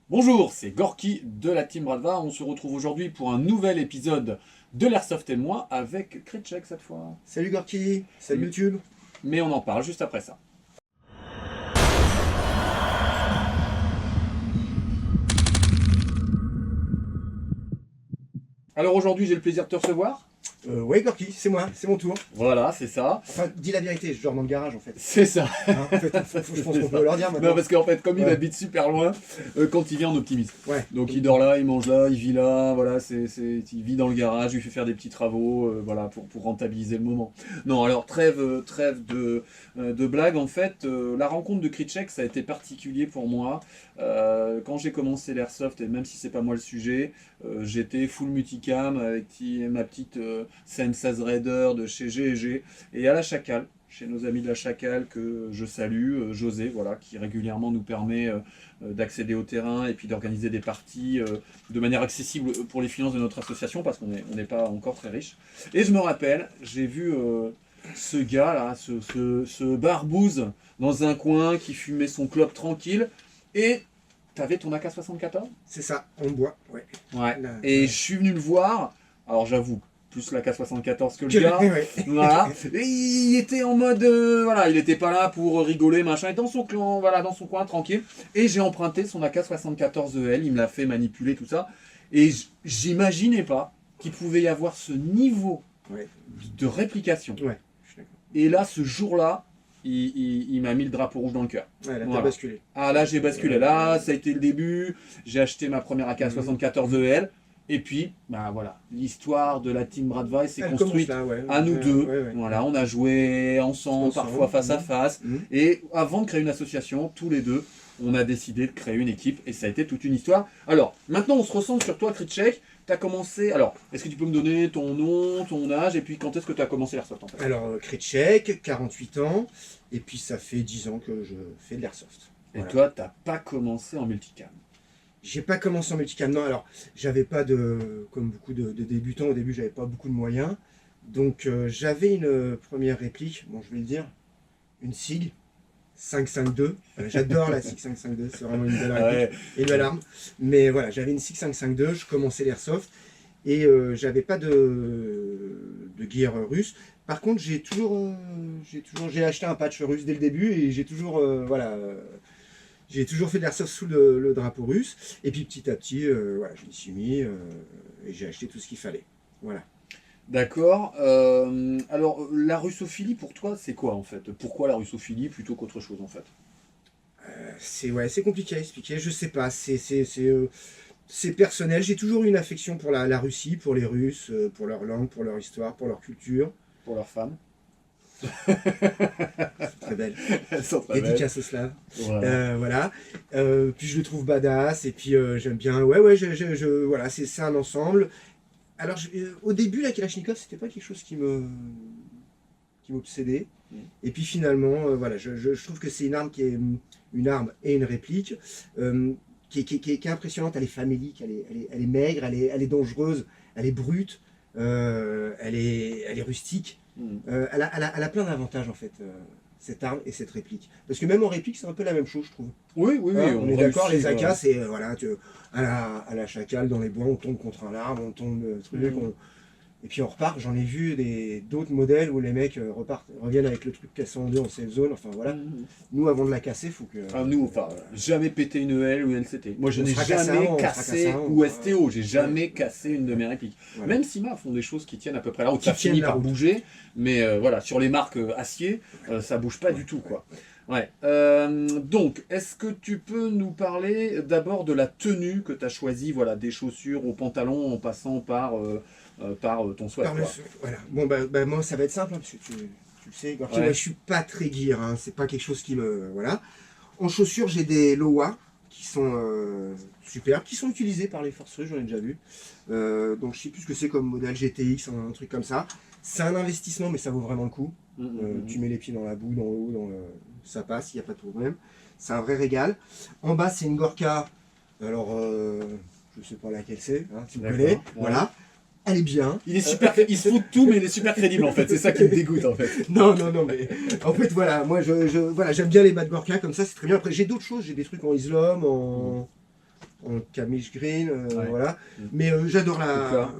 Bonjour, c'est Gorky de la Team Bradva. On se retrouve aujourd'hui pour un nouvel épisode de l'Airsoft et moi avec Kritchek cette fois. Salut Gorky, salut YouTube. Mais on en parle juste après ça. Alors aujourd'hui, j'ai le plaisir de te recevoir. Ouais Gorky, c'est moi, c'est mon tour. Voilà, c'est ça. Enfin, dis la vérité, je dors dans le garage en fait. C'est ça. Hein, en fait, je pense qu'on peut leur dire maintenant. Non, parce qu'en fait, comme il Ouais. habite super loin, quand il vient, on optimise. Ouais. Donc il dort là, il mange là, il vit là, voilà, il vit dans le garage, il fait faire des petits travaux, voilà, pour rentabiliser le moment. Non, alors trêve de blague, en fait, la rencontre de Kritchek, ça a été particulier pour moi. Quand j'ai commencé l'airsoft, et même si c'est pas moi le sujet, j'étais full multicam avec ma petite Sense Raider de chez G&G, et à la Chacal, chez nos amis de la Chacal que je salue, José, voilà, qui régulièrement nous permet d'accéder au terrain et puis d'organiser des parties de manière accessible pour les finances de notre association parce qu'on n'est pas encore très riche. Et je me rappelle, j'ai vu ce gars là, ce barbouze dans un coin qui fumait son clope tranquille et t'avais ton AK-74 ? C'est ça, on boit, ouais. Ouais. Là, Et ouais. je suis venu le voir, alors j'avoue, plus l'AK-74 que le gars. Ouais. Voilà. Et il était en mode, voilà, il était pas là pour rigoler, machin. Il était dans son clan, voilà, dans son coin, tranquille. Et j'ai emprunté son AK-74EL, il me l'a fait manipuler, tout ça. Et j'imaginais pas qu'il pouvait y avoir ce niveau Ouais. de réplication. Ouais, je suis d'accord. Et là, ce jour-là, il m'a mis le drapeau rouge dans le cœur. Ouais, là, Voilà. t'as basculé. Ah là, j'ai basculé. Là, ça a été le début. J'ai acheté ma première AK-74EL. Et puis, bah voilà, l'histoire de la Team Bradva s'est Elle construite commence là, ouais. à nous Ouais, deux. ouais, ouais. Voilà, on a joué ensemble, parfois face à face. Mhm. Et avant de créer une association, tous les deux, on a décidé de créer une équipe. Et ça a été toute une histoire. Alors, maintenant, on se ressent sur toi, Kritchek. Tu as commencé. Alors, est-ce que tu peux me donner ton nom, ton âge, et puis quand est-ce que tu as commencé l'airsoft en fait ? Alors, Kritchek, 48 ans, et puis ça fait 10 ans que je fais de l'airsoft. Et Voilà. toi, t'as pas commencé en multicam. J'ai pas commencé en multicam, non, alors j'avais pas comme beaucoup de débutants, au début j'avais pas beaucoup de moyens, donc j'avais une première réplique, bon je vais le dire, une SIG 552, j'adore la SIG 552, c'est vraiment une belle réplique et une belle arme, mais voilà, j'avais une SIG 552, je commençais l'airsoft, et j'avais pas de gear russe. Par contre, j'ai acheté un patch russe dès le début et j'ai toujours, j'ai toujours fait de l'airsoft sous le drapeau russe. Et puis petit à petit, voilà, je m'y suis mis et j'ai acheté tout ce qu'il fallait. Voilà. D'accord. Alors, la russophilie pour toi, c'est quoi en fait ? Pourquoi la russophilie plutôt qu'autre chose en fait ? C'est compliqué à expliquer. Je sais pas. C'est personnel. J'ai toujours eu une affection pour la Russie, pour les Russes, pour leur langue, pour leur histoire, pour leur culture. Pour leurs femmes ? C'est très belle. Elles sont très belles. Dédicace aux Slaves. Voilà. Voilà. Puis je le trouve badass et puis j'aime bien. Ouais, voilà, c'est un ensemble. Alors au début, la Kalachnikov, c'était pas quelque chose qui m'obsédait. Et puis finalement, voilà, je trouve que c'est une arme qui est une arme et une réplique qui est impressionnante. Elle est famélique, elle est maigre, elle est dangereuse, elle est brute, elle est rustique. Elle a plein d'avantages en fait, cette arme et cette réplique. Parce que même en réplique, c'est un peu la même chose, je trouve. Oui, oui, oui. Hein, on est d'accord, les AK, voilà. c'est voilà, à la Chacal, dans les bois, on tombe contre un arbre, on tombe truc, et puis on repart. J'en ai vu d'autres modèles où les mecs reviennent avec le truc cassé en deux en safe zone. Enfin voilà. Nous, avant de la casser, faut que. Ah, nous, enfin, jamais pété une EL ou une LCT. Moi, je On n'ai se fracasse jamais avant, on se cassé, fracasse avant. ou STO, j'ai jamais cassé une de mes répliques. Voilà. Même Sima font des choses qui tiennent à peu près là, où Qui ça tiennent finit la par route. bouger, mais voilà, sur les marques acier, ça bouge pas du tout, quoi. Ouais. Donc, est-ce que tu peux nous parler d'abord de la tenue que tu as choisie, voilà, des chaussures au pantalon en passant par ton sweat, quoi. Voilà. Bon, moi, ça va être simple, hein, parce que tu le sais, Gorky, Ouais. moi, je suis pas très gear, hein, c'est pas quelque chose qui me. Voilà. En chaussures, j'ai des Lowa qui sont superbes, qui sont utilisés par les forces russes, j'en ai déjà vu. Donc, je sais plus ce que c'est comme modèle GTX, un truc comme ça. C'est un investissement, mais ça vaut vraiment le coup. Tu mets les pieds dans la boue, dans l'eau, ça passe, il n'y a pas de problème. C'est un vrai régal. En bas, c'est une Gorka. Alors, je sais pas laquelle c'est, hein, tu me D'accord, connais. ouais. Voilà. Elle est bien. Il est super, il se fout de tout, mais il est super crédible en fait. C'est ça qui me dégoûte en fait. Non, mais en fait, voilà, moi, voilà, j'aime bien les Bad Gorka comme ça, c'est très bien. Après, j'ai d'autres choses, j'ai des trucs en Islam, en Camish Green, Ouais. voilà. Mm. Mais j'adore Pourquoi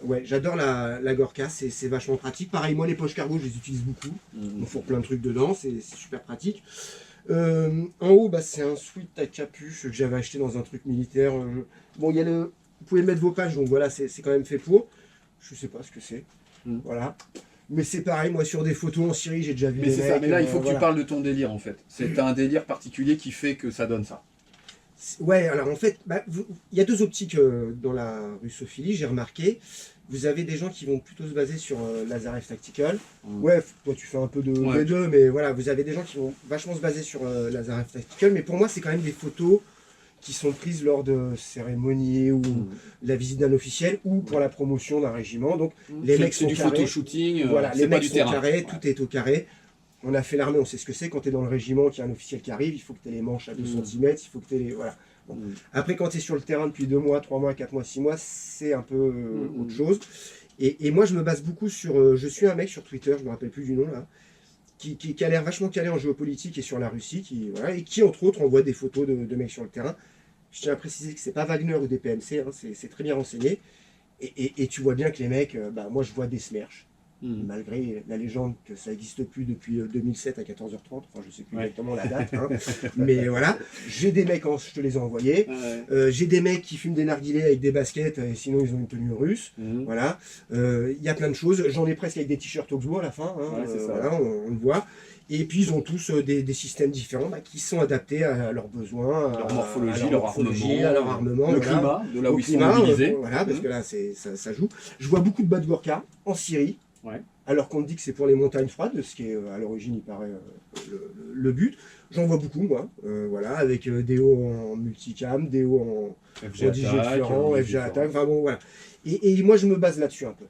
ouais, j'adore la Gorka, c'est vachement pratique. Pareil, moi les poches cargo, je les utilise beaucoup. Mm. On fourre plein de trucs dedans, c'est super pratique. En haut, bah, c'est un sweat à capuche que j'avais acheté dans un truc militaire. Bon, il y a le... Vous pouvez mettre vos pages, donc voilà, c'est quand même fait pour. Je sais pas ce que c'est. Mm. Voilà. Mais c'est pareil, moi sur des photos en Syrie, j'ai déjà vu Mais des c'est ça, mecs, mais là, il faut que voilà. tu parles de ton délire, en fait. C'est un délire particulier qui fait que ça donne ça. Ouais, alors en fait, bah, il y a deux optiques dans la russophilie, j'ai remarqué. Vous avez des gens qui vont plutôt se baser sur Lazarev Tactical. Mm. Ouais, toi tu fais un peu Ouais. des deux, mais voilà, vous avez des gens qui vont vachement se baser sur Lazarev Tactical. Mais pour moi, c'est quand même des photos qui sont prises lors de cérémonies ou Mm. la visite d'un officiel ou pour la promotion d'un régiment. Donc les C'est- mecs c'est sont du carrés. photo-shooting, Voilà, les c'est pas mecs du sont terrain. carrés, Ouais. tout est au carré. On a fait l'armée, on sait ce que c'est. Quand tu es dans le régiment, qu'il y a un officiel qui arrive, il faut que tu aies les manches à 2 Mm. cm, il faut que tu aies les... Voilà. Bon. Mm. Après, quand tu es sur le terrain depuis 2 mois, 3 mois, 4 mois, 6 mois, c'est un peu Mm. autre chose. Et moi, je me base beaucoup sur... je suis un mec sur Twitter, je me rappelle plus du nom là, qui a l'air vachement calé en géopolitique et sur la Russie, voilà, et qui, entre autres, envoie des photos de mecs sur le terrain. Je tiens à préciser que c'est pas Wagner ou des PMC, hein, c'est très bien renseigné. Et tu vois bien que les mecs, bah, moi je vois des smerches. Mm. Malgré la légende que ça n'existe plus depuis 2007 à 14h30, enfin je sais plus Ouais. exactement la date, hein. Mais voilà, j'ai des mecs, je te les ai envoyés, Ouais. j'ai des mecs qui fument des narguilés avec des baskets, sinon ils ont une tenue russe, Mm. voilà, il y a plein de choses, j'en ai presque avec des t-shirts Oxbow à la fin, hein, Ouais, c'est ça. voilà, on le voit, et puis ils ont tous des systèmes différents bah, qui sont adaptés à leurs besoins, Leur à morphologie, leur leur armement, à leur armement, le voilà. climat, de là Au où ils sont climat, mobilisés. voilà, parce Mm. que là ça joue. Je vois beaucoup de bas de Gorka en Syrie, Ouais. alors qu'on dit que c'est pour les montagnes froides, ce qui est à l'origine, il paraît, le but. J'en vois beaucoup, moi, voilà, avec des hauts en multicam, des hauts en FG DJ attaque, différents, DJ FG attaque, enfin bon, voilà. Et moi, je me base là-dessus un peu.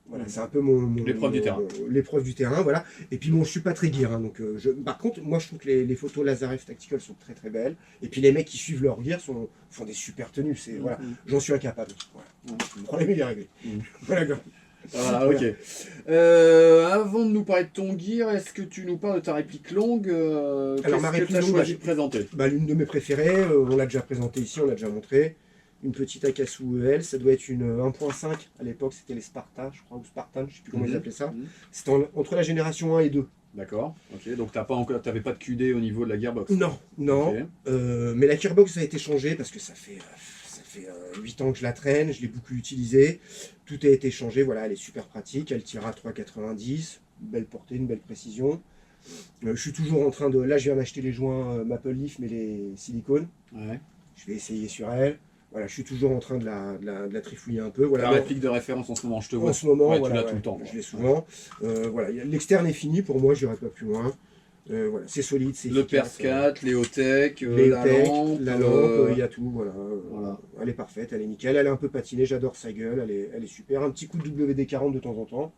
Voilà, c'est un peu L'épreuve du terrain. L'épreuve du terrain, voilà. Et puis bon, je suis pas très gear, hein, donc par contre, moi je trouve que les photos Lazarev Tactical sont très très belles. Et puis les mecs qui suivent leur gear font des super tenues. Voilà, Mm. j'en suis incapable. Voilà. Le problème il est réglé. Mm. Voilà, gars. Voilà, ok. Avant de nous parler de ton gear, est-ce que tu nous parles de ta réplique longue Alors, ma Qu'est-ce que réplique tu as longue, choisi de présenter? Bah, l'une de mes préférées, on l'a déjà présentée ici, on l'a déjà montré. Une petite Akasu EL, ça doit être une 1.5. À l'époque, c'était les Sparta, je crois, ou Spartan, je sais plus comment ils appelaient ça. Mhm. C'était entre la génération 1 et 2. D'accord, ok. Donc t'avais pas de QD au niveau de la gearbox? Non, non. Ok. Mais la gearbox a été changée parce que ça fait 8 ans que je la traîne, je l'ai beaucoup utilisée. Tout a été changé, voilà, elle est super pratique, elle tire à 3,90, belle portée, une belle précision. Je suis toujours en train de... Là, je viens d'acheter les joints Maple Leaf, mais les silicones. Ouais. Je vais essayer sur elle. Voilà, je suis toujours en train de la trifouiller un peu. Voilà, La non, réplique de référence en ce moment, je te vois. en ce moment, Ouais, voilà, tu l'as ouais, tout le temps. je l'ai souvent. Voilà, l'externe est fini pour moi, je n'irai pas plus loin. Voilà, c'est solide, c'est Le efficace. PERS4, les Hotech, Les la Tech, lampe. la lampe, il y a tout, voilà. Voilà. Elle est parfaite, elle est nickel, elle est un peu patinée, j'adore sa gueule, elle est super. Un petit coup de WD-40 de temps en temps,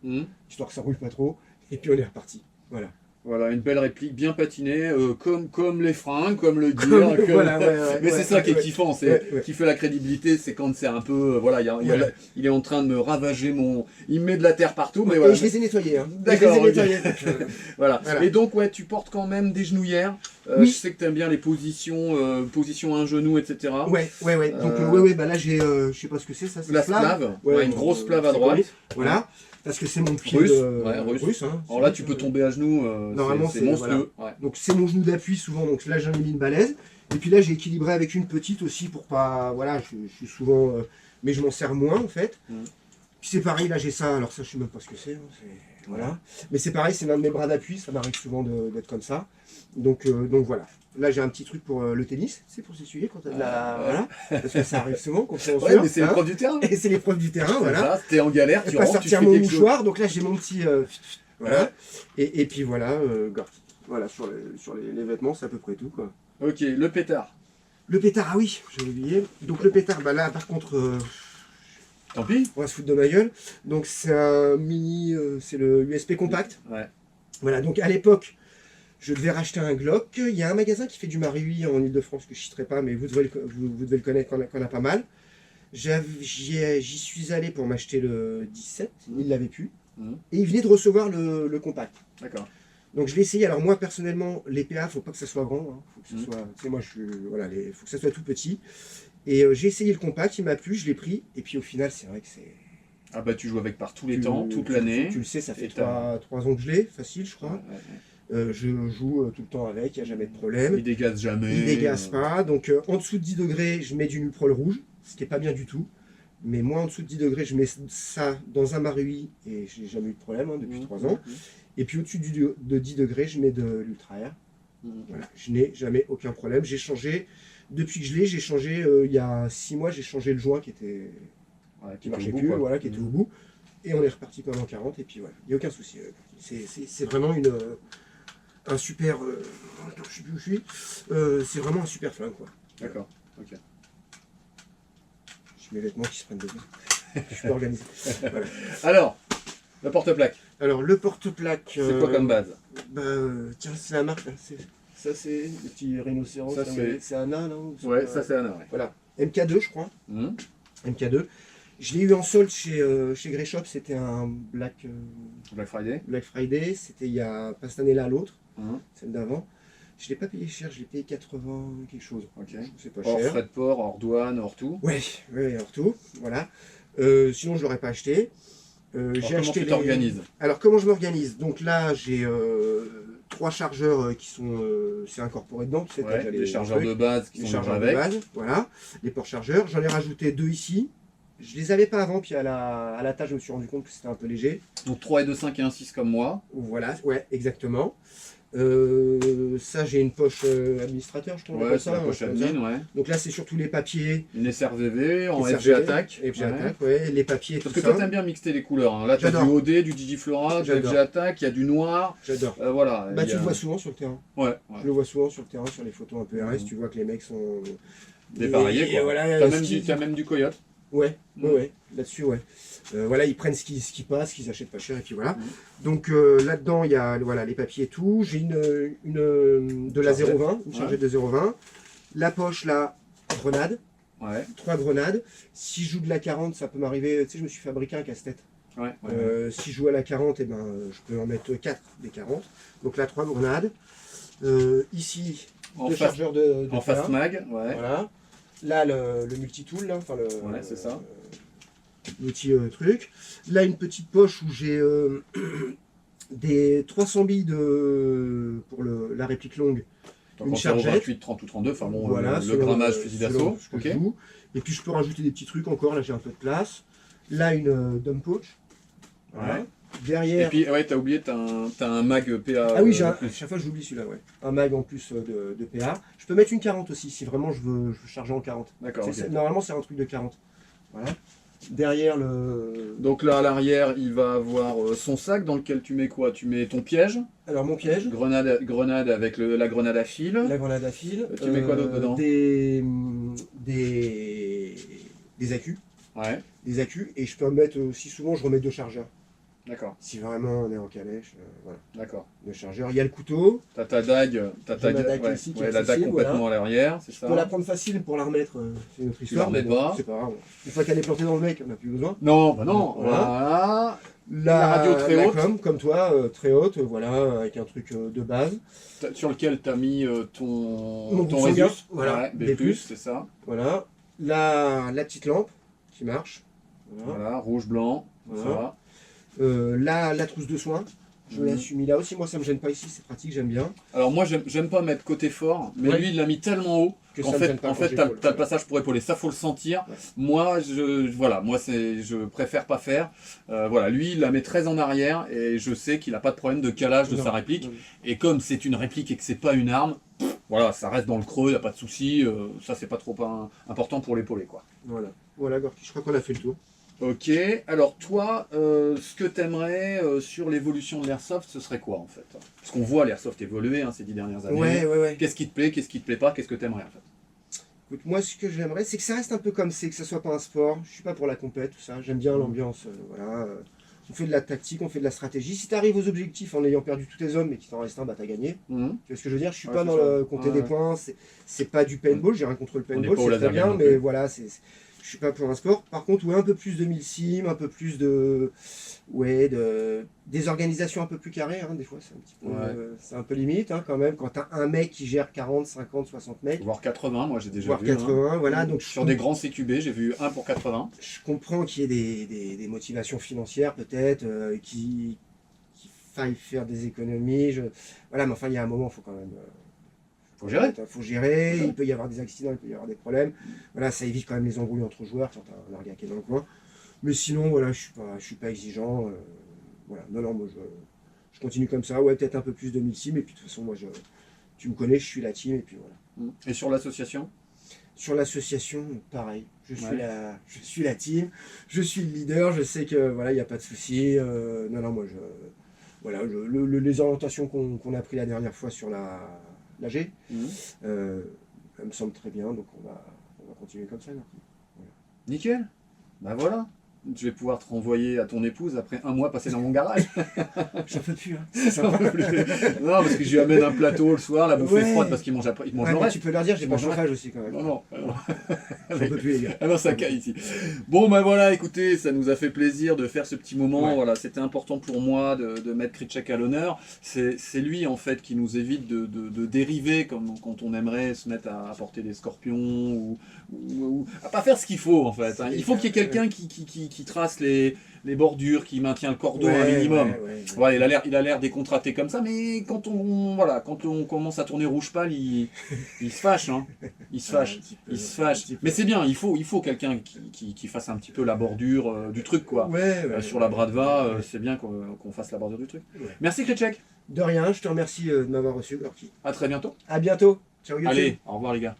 histoire que ça roule pas trop, et puis on est reparti. Voilà. Voilà, une belle réplique bien patinée, comme les fringues, comme le gear. Voilà, ouais, Mais c'est ça qui est ouais, kiffant, c'est ouais. qui fait la crédibilité, c'est quand c'est un peu, voilà, Voilà. il est en train de me ravager il me met de la terre partout, mais Et voilà. je les ai nettoyés, hein. D'accord, Je les ai ok. nettoyés. donc, Voilà. Voilà. Et donc ouais, tu portes quand même des genouillères. Oui. Je sais que tu aimes bien les positions, position un genou, etc. ouais. Donc, bah là, j'ai, je sais pas ce que c'est, ça, c'est La splave, ouais, une grosse splave à c'est droite. connu. Voilà. Parce que c'est mon pied Russe, de... ouais, russe. hein. Alors là, tu peux tomber à genoux, Normalement, c'est c'est- monstrueux. Ouais. Donc c'est mon genou d'appui souvent, donc là j'en ai mis une balèze. Et puis là j'ai équilibré avec une petite aussi pour pas... Voilà, je suis souvent... mais je m'en sers moins en fait. Puis c'est pareil, là j'ai ça, alors ça je sais même pas ce que c'est. Hein, voilà. Mais c'est pareil, c'est l'un de mes bras d'appui, ça m'arrive souvent d'être comme ça. Donc voilà. Là j'ai un petit truc pour le tennis, c'est pour s'essuyer quand t'as de la... Voilà. Parce que ça arrive souvent quand c'est en Ouais, sueur, mais c'est hein. l'épreuve du terrain. Et c'est l'épreuve du terrain, C'est voilà. ça, t'es en galère, Et tu pas rentres, tu sortir fais mon quelque chose. mouchoir, donc là j'ai mon petit... voilà. Et puis voilà, Gorky. Voilà, sur les vêtements, c'est à peu près tout, quoi. Ok, le pétard. Le pétard, ah oui, j'ai oublié. Donc le pétard, bah là, par contre, Tant pis. on va se foutre de ma gueule. Donc c'est un mini, c'est le USP compact. Ouais. Voilà, donc à l'époque, je devais racheter un Glock. Il y a un magasin qui fait du Marui en Ile-de-France que je ne citerai pas, mais vous devez le connaître, qu'on a pas mal. J'y suis allé pour m'acheter le 17, il l'avait plus. Et il venait de recevoir le compact. D'accord. Donc je l'ai essayé. Alors moi personnellement, les PA, faut pas que ça soit grand. Hein. Faut que ça soit, tu sais, moi je suis, voilà, faut que ça soit tout petit. Et j'ai essayé le compact, il m'a plu, je l'ai pris. Et puis au final, c'est vrai que c'est... Ah bah tu joues avec par tous les temps, toute l'année. Tu le sais, ça fait Et 3 ans que je l'ai, facile, je Ouais, crois. ouais. Je joue tout le temps avec, il n'y a jamais de problème. Il dégaze jamais. Il dégaze pas. Donc en dessous de 10 degrés, je mets du Nuprol rouge, ce qui n'est pas bien du tout. Mais moi, en dessous de 10 degrés, je mets ça dans un Marui et j'ai jamais eu de problème depuis 3 ans. Et puis au-dessus de 10 degrés, je mets de l'Ultra Air. Voilà, je n'ai jamais aucun problème. J'ai changé, depuis que je l'ai, j'ai changé, il y a 6 mois, j'ai changé le joint qui marchait plus, voilà, qui était au bout. Et on est reparti pendant 40, et puis voilà, il n'y a aucun souci. C'est vraiment un super... attends, je sais plus où je suis. C'est vraiment un super flingue, quoi. D'accord, ok. J'ai mes vêtements qui se prennent dedans. Je suis pas organisé. Voilà. Alors, le porte-plaque, Alors, le porte-plaque... c'est quoi comme base? Tiens, c'est la marque. Là. Ça, c'est le petit rhinocéros. Ça, c'est Anna, là ou Ouais, ça c'est Anna, ouais. Voilà. MK2, je crois. Hum. MK2. Je l'ai eu en solde chez Grey Shop. C'était un Black Friday. C'était il y a pas cette année-là, l'autre. Celle d'avant. Je ne l'ai pas payé cher. Je l'ai payé 80 quelque chose. Ok. C'est pas Hors cher. frais de port, hors douane, hors tout. Ouais, hors tout. Voilà. Sinon, je l'aurais pas acheté. J'ai acheté tu t'organises? Alors, comment je m'organise? Donc là, j'ai 3 chargeurs qui sont... c'est incorporé dedans. Tu sais, Ouais, des chargeurs de base qui les sont chargeurs déjà de avec. base, voilà, les ports chargeurs. J'en ai rajouté 2 ici. Je les avais pas avant, puis à la tâche, je me suis rendu compte que c'était un peu léger. Donc 3 et 2, 5 et 1, 6 comme moi. Voilà, ouais, exactement. Ça, j'ai une poche administrateur, je trouve. Ouais, c'est la poche admin, ouais. Donc là, c'est surtout les papiers. Une SRVV en SRVV, FG Attack. FG Attack, ouais, les papiers, Parce tout que ça. toi, t'aimes bien mixer les couleurs. Hein. Là, tu as du J'adore. OD, du Digiflora, du J'adore. FG Attack, il y a du noir. J'adore. Voilà. Bah, il y tu a- le vois souvent sur le terrain. Ouais, Je le vois souvent sur le terrain, sur les photos un peu RS. Tu vois que les mecs sont dépareillés, et quoi. voilà, T'as même du Coyote. Ouais, Mm. ouais, là-dessus, ouais. Voilà, ils prennent ce qui passe, qu'ils achètent pas cher, et puis voilà. Donc là-dedans, il y a voilà, les papiers et tout. J'ai de la Chargette. 0,20, une chargette de 0,20. La poche, là, grenade. Ouais, 3 grenades. Si je joue de la 40, ça peut m'arriver. Tu sais, je me suis fabriqué un casse-tête. ouais. Si je joue à la 40, eh ben, je peux en mettre 4 des 40. Donc là, 3 grenades. Ici, En 2 face- chargeurs de En PA. fast mag, ouais. Voilà. Là, le multitool, là, enfin Ouais, c'est ça. l'outil truc. Là, une petite poche où j'ai des 300 billes pour la réplique longue. T'en Une penses à chargette. 28, 30 ou 32, enfin bon, Voilà, le selon grammage fusil selon d'assaut. ce que Ok. je joue. Et puis, je peux rajouter des petits trucs encore. Là, j'ai un peu de place. Là, une dump pouch. Voilà. Ouais. Et Derrière. puis, ouais, t'as oublié, t'as un mag PA. Ah oui, à plus. chaque fois j'oublie celui-là, ouais. Un mag en plus de PA. Je peux mettre une 40 aussi, si vraiment je veux charger en 40. D'accord, ok. Normalement, c'est un truc de 40. Voilà. Derrière le... Donc là, à l'arrière, il va avoir son sac dans lequel tu mets quoi? Tu mets ton piège, Alors, mon piège, grenade avec la grenade à fil. la grenade à fil. Tu mets quoi d'autre dedans? Des accus. Ouais, Des accus. Et je peux mettre aussi souvent, je remets 2 chargeurs. d'accord, Si vraiment on est en calèche, voilà. d'accord. 2 chargeurs. Il y a le couteau. T'as ta dague, J'ai ma dague ici qui est la dague accessible, complètement à l'arrière, c'est Je ça? peux la prendre facile pour la remettre, c'est une autre histoire. la remets mais bon, pas. C'est pas grave. Une fois qu'elle est plantée dans le mec, on n'a plus besoin. Non, bah non, Voilà. voilà. La radio très la haute. comme toi, très haute, voilà, avec un truc de base. Sur lequel t'as mis Mon ton bouton gaz, Résus. voilà, Ouais, B+, B+, c'est ça. Voilà. La petite lampe qui marche. Voilà. Voilà, rouge, blanc, Voilà. ça va. La trousse de soins. Je la suis mis là aussi. Moi, ça me gêne pas ici, c'est pratique, j'aime bien. Alors moi, j'aime pas mettre côté fort, mais Ouais. lui, il l'a mis tellement haut Que qu'en ça me gêne fait, pas en quand fait, t'as j'épaule. le passage pour épauler. Ça, faut le sentir. Ouais. Moi, je préfère pas faire. Voilà, lui, il la met très en arrière et je sais qu'il a pas de problème de calage de Non. sa réplique. Non. Et comme c'est une réplique et que c'est pas une arme, voilà, ça reste dans le creux, y a pas de souci. Ça, c'est pas trop important pour l'épauler, quoi. Voilà. Voilà, Gorky, je crois qu'on a fait le tour. Ok, alors toi, ce que t'aimerais sur l'évolution de l'airsoft, ce serait quoi en fait? Parce qu'on voit l'airsoft évoluer ces 10 dernières années. Ouais. Qu'est-ce qui te plaît, qu'est-ce qui te plaît pas, qu'est-ce que t'aimerais en fait? Écoute, moi, ce que j'aimerais, c'est que ça reste un peu comme c'est, que ça soit pas un sport. Je suis pas pour la compète, tout ça. J'aime bien l'ambiance, voilà. On fait de la tactique, on fait de la stratégie. Si tu arrives aux objectifs en ayant perdu tous tes hommes et qu'il t'en reste un, bah t'as gagné. Mhm. Tu vois ce que je veux dire? Je suis Ouais, pas c'est dans ça. le compter Ouais, des ouais. points. C'est pas du paintball. J'ai rien contre le On n'est paintball, pas au c'est très laser gun bien, non mais plus. voilà, je suis pas pour un sport. Par contre, ouais, un peu plus de milsim, un peu plus de, ouais, des organisations un peu plus carrées, hein, des fois, c'est un petit peu, Ouais. c'est un peu limite, hein, quand même, quand tu as un mec qui gère 40, 50, 60 mecs, Voire 80, moi j'ai déjà voire vu. Hein. 80, voilà, donc Sur des grands CQB, j'ai vu un pour 80. je comprends qu'il y ait des motivations financières, peut-être, qu'il faille faire des économies, voilà, mais enfin, il y a un moment, il faut quand même... Faut gérer. Faut gérer, il peut y avoir des accidents, il peut y avoir des problèmes. Voilà, ça évite quand même les embrouilles entre joueurs quand t'as un larga qui est dans le coin. Mais sinon, voilà, je suis pas exigeant. Voilà, non, non, moi je continue comme ça. Ouais, peut-être un peu plus de milsim, et puis de toute façon, moi tu me connais, je suis la team, et puis voilà. Et sur l'association? Sur l'association, pareil. Ouais. Je suis la team, je suis le leader, je sais que voilà, il n'y a pas de souci. Non, non, moi voilà, les orientations qu'on a pris la dernière fois sur la G, Mhm. elle me semble très bien, donc on va continuer comme ça. Nickel. Bah voilà. Je vais pouvoir te renvoyer à ton épouse après un mois passé dans mon garage. J'en peux plus, hein. C'est Non, sympa. parce que je lui amène un plateau le soir, la bouffe est Ouais. froide parce qu'il mange après. Il mange Ah, le mais reste. tu peux leur dire, j'ai Il pas mange de le chauffage aussi quand même. Non, non. J'en peux plus, les gars. Alors ça caille ici. Bon bah voilà, écoutez, ça nous a fait plaisir de faire ce petit moment. Ouais. Voilà, c'était important pour moi de mettre Krejcek à l'honneur. C'est lui en fait qui nous évite de dériver comme quand on aimerait se mettre à porter des scorpions ou à pas faire ce qu'il faut en fait. Hein. Il faut qu'il y ait quelqu'un qui trace les bordures, qui maintient le cordeau un minimum. Ouais. Voilà, il a l'air décontracté comme ça, mais quand on commence à tourner rouge pâle, il se fâche, hein. Il se fâche. Il se fâche. Mais c'est bien, il faut quelqu'un qui fasse un petit peu la bordure du truc, quoi. Sur la Bradva, c'est bien qu'on fasse la bordure du truc. Ouais. Merci Krejcek. De rien, je te remercie de m'avoir reçu, Gorky. À très bientôt. À bientôt. Ciao, YouTube. Allez, au revoir les gars.